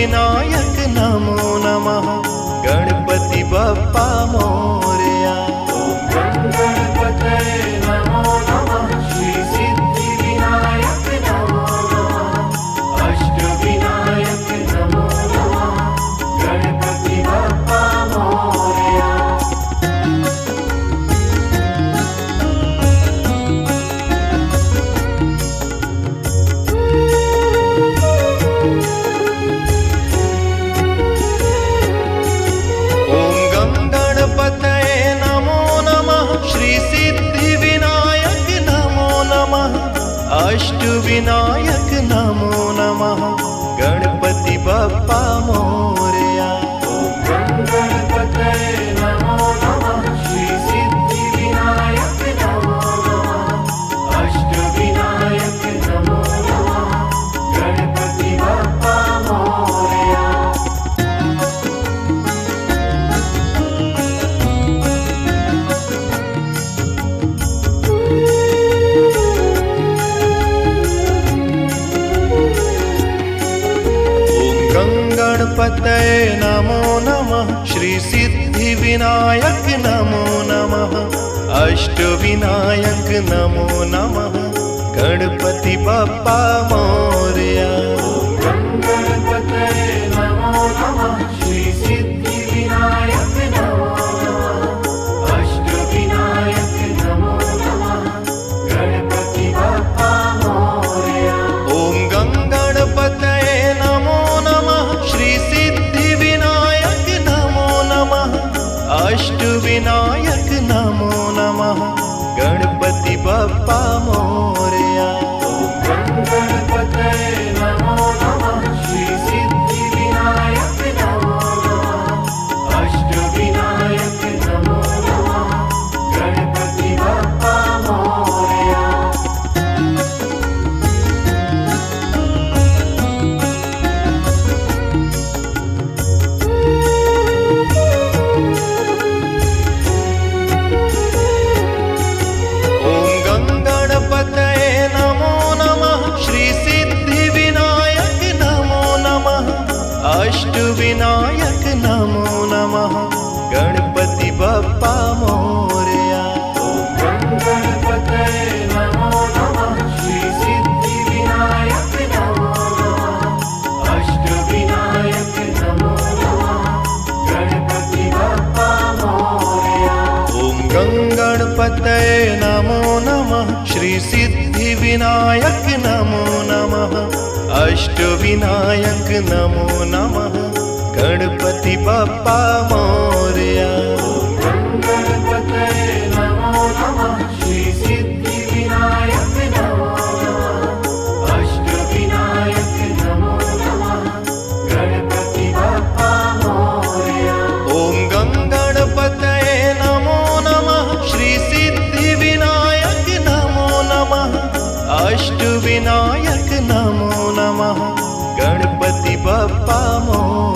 अष्टविनायक नमो नमः। गणपति बप्पा मोरया। ओम गणपतये नमो नमः। श्री सिद्धि विनायक नमो नमः। अष्टविनायक नमो नमः। गणपति बप्पा मोरया। ओम गं गणपतये नमो नमः। श्री सिद्धि विनायक नमो नमः। अष्टविनायक नमो नमः। गणपति बप्पा मोरया। ओम गणपतये नमो नमः। श्री सिद्धि विनायक नमो नमः। अष्टविनायक नमो नमः। गणपति बप्पा मोरया। ओम गं गणपतये नमो नमः। श्री सिद्धि विनायक नमो नमः। अष्टविनायक नमो नमः। गणपति बप्पा मोरया। ओम गणपतये नमो नमः। श्री सिद्धि विनायक नमो नमः। अष्टविनायक नमो नमः। गणपति बप्पा मोरया। ओम गं गणपतये नमो नमः। श्री सिद्धि विनायक नमो नमः। अष्टविनायक नमो नमः। गणपति बप्पा मोरया। ओम गणपतये नमो नमः। श्री सिद्धि विनायक नमो नमः। अष्टविनायक नमो नमः। गणपति बप्पा मोरया। ओम गं गणपतये नमो नमः। श्री सिद्धि विनायक नमो नमः। अष्टविनायक नमो नमः। गणपति बप्पा मोरया। ओम गणपतये नमो नमः। श्री सिद्धि विनायक नमो नमः। अष्टविनायक नमो नमः। गणपति बप्पा मोरया। ओम गं गणपतये नमो नमः। श्री सिद्धि विनायक नमो नमः। अष्टविनायक नमो नमः। गणपति बप्पा मोरया। ओम गणपतये नमो नमः। श्री सिद्धि विनायक नमो नमः। अष्टविनायक नमो नमः। गणपति बप्पा मोरया। ओम गं गणपतये नमो नमः। श्री सिद्धि विनायक नमो नमः। अष्टविनायक नमो नमः। गणपति बप्पा मोरया।